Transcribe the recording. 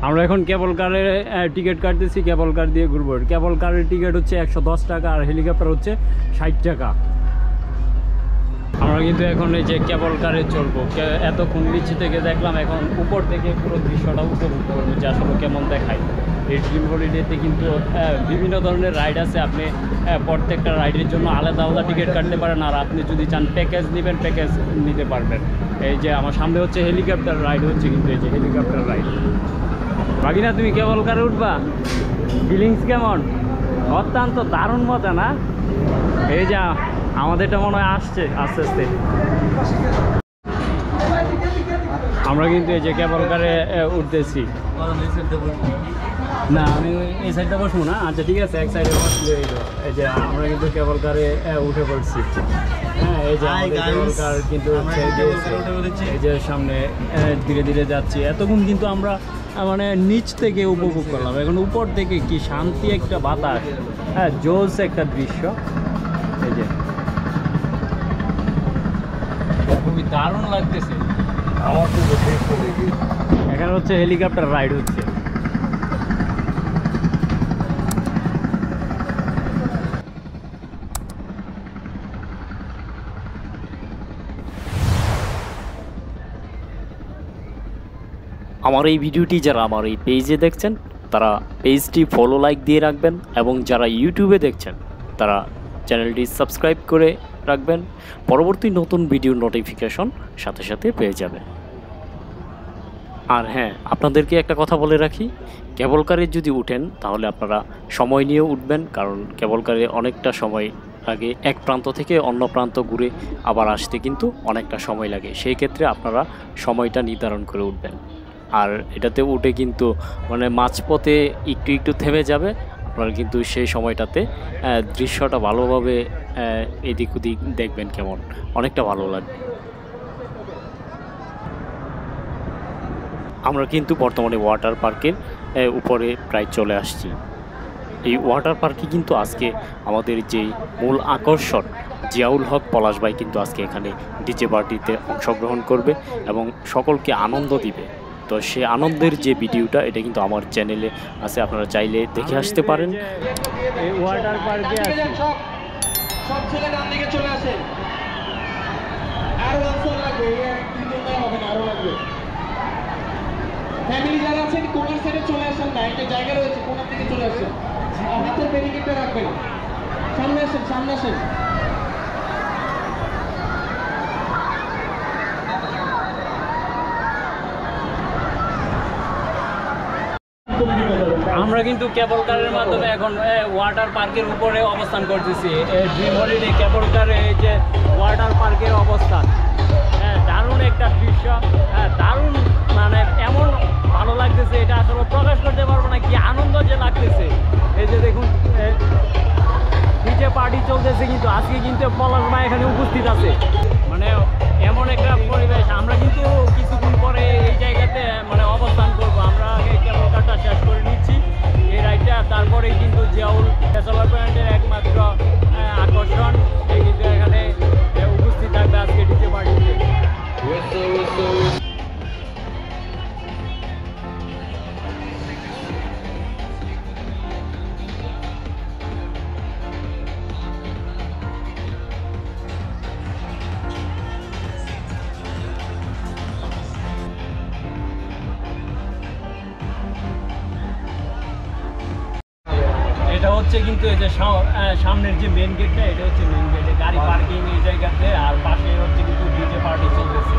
আমরা এখন কেবল কারের টিকিট কাটতেছি, কেবল কার দিয়ে ঘুরবো। কেবল কারের টিকিট হচ্ছে 110 টাকা আর হেলিকপ্টার হচ্ছে 60 টাকা। আমরা কিন্তু এখন এই যে কেবল কারে চলবো। এতক্ষণ নিচে থেকে দেখলাম, এখন উপর থেকে পুরো দৃশ্যটা উপভোগ করবো যে আসলে কেমন দেখায়। এই ড্রিম হলিডেতে কিন্তু বিভিন্ন ধরনের রাইড আছে। আপনি প্রত্যেকটা রাইডের জন্য আলাদা আলাদা টিকিট কাটতে পারেন, আর আপনি যদি চান প্যাকেজ নেবেন প্যাকেজ নিতে পারবেন। এই যে আমার সামনে হচ্ছে হেলিকপ্টার রাইড হচ্ছে, কিন্তু এই যে হেলিকপ্টার রাইড। বাকিনা তুমি কেবল কারে উঠবা, ফিলিংস কেমন? অত্যন্ত দারুণ মজা না? এই যা আমাদেরটা মনে হয় আসছে আস্তে আস্তে। আমরা কিন্তু এই যে কেবল কারে উঠতেছি। না আমি এই সাইডটা বসবো না। আচ্ছা ঠিক আছে, এক সাইডে বসলে এই যে আমরা কিন্তু কেবল কারে উঠে পড়ছি। হ্যাঁ, এই যে কেবল কার কিন্তু এই যে সামনে ধীরে ধীরে যাচ্ছি। এতক্ষণ কিন্তু আমরা মানে নিচ থেকে উপভোগ করলাম, এখন উপর থেকে কি শান্তি একটা বাতাস, হ্যাঁ জোস একটা দৃশ্য। এই যে খুবই দারুণ লাগতেছে। এখানে হচ্ছে হেলিকপ্টার রাইড হচ্ছে। আমার এই ভিডিওটি যারা আমার এই পেজে দেখছেন তারা পেজটি ফলো লাইক দিয়ে রাখবেন, এবং যারা ইউটিউবে দেখছেন তারা চ্যানেলটি সাবস্ক্রাইব করে রাখবেন। পরবর্তী নতুন ভিডিওর নোটিফিকেশন সাথে সাথে পেয়ে যাবেন। আর হ্যাঁ, আপনাদেরকে একটা কথা বলে রাখি, কেবল কারে যদি উঠেন তাহলে আপনারা সময় নিয়ে উঠবেন, কারণ কেবল কারে অনেকটা সময় লাগে। এক প্রান্ত থেকে অন্য প্রান্ত ঘুরে আবার আসতে কিন্তু অনেকটা সময় লাগে। সেই ক্ষেত্রে আপনারা সময়টা নির্ধারণ করে উঠবেন। আর এটাতে উঠে কিন্তু মানে মাঝপথে একটু একটু থেমে যাবে, আপনারা কিন্তু সেই সময়টাতে দৃশ্যটা ভালোভাবে এদিক ওদিক দেখবেন, কেমন অনেকটা ভালো লাগবে। আমরা কিন্তু বর্তমানে ওয়াটার পার্কের উপরে প্রায় চলে আসছি। এই ওয়াটার পার্কে কিন্তু আজকে আমাদের যেই মূল আকর্ষণ জিয়াউল হক পলাশ ভাই কিন্তু আজকে এখানে ডিজে পার্টিতে অংশগ্রহণ করবে এবং সকলকে আনন্দ দিবে। তো সে আনন্দের যে ভিডিওটা এটা কিন্তু আমার চ্যানেলে আছে, আপনারা চাইলে দেখে আসতে পারেন। এই ওয়াটার পার্কে আছে সব ছেলে ডান দিকে চলে আসে। আর ওয়ান লাগবে, এই তিনজনে হবে না, আরো লাগবে। ফ্যামিলি যারা আছেন কোনার সাইডে চলে আসেন না, একটা জায়গা রয়েছে কোনার দিকে চলে আসেন। হাতের ব্যারিকেডটা রাখবেন। সামনে আসেন, সামনে আসেন। আমরা কিন্তু কেবল কারের মাধ্যমে এখন ওয়াটার পার্কের উপরে অবস্থান করতেছি। ড্রিম হলিডে কেবল কারে এই যে ওয়াটার পার্কের অবস্থান, দারুণ একটা দৃশ্য, দারুণ মানে এমন ভালো লাগতেছে, এটা আসলে প্রকাশ করতে পারবো না কি আনন্দ যে লাগতেছে। এই যে দেখুন ডিজে পার্টি চলতেছে, কিন্তু আজকে কিন্তু পলাশ ভাই এখানে উপস্থিত আছে। মানে এমন একটা পরিবেশ। আমরা কিন্তু কিছুক্ষণ পরে এই জায়গাতে মানে অবস্থান করবো। আমরা এই কেবল কারটা শেষ করে নিচ্ছি এই রাইডটা, তারপরে কিন্তু জিয়াউল ব্যাচেলর পয়েন্টের একমাত্র আকর্ষণ এই কিন্তু এখানে উপস্থিত থাকবে আজকে ডিজে পার্টিতে। এটা হচ্ছে কিন্তু এই যে সামনের যে মেন গেটটা, এটা হচ্ছে মেন গেটে গাড়ি পার্কিং এই জায়গাতে, আর পাশে হচ্ছে কিন্তু ডিজে পার্টি চলতেছে।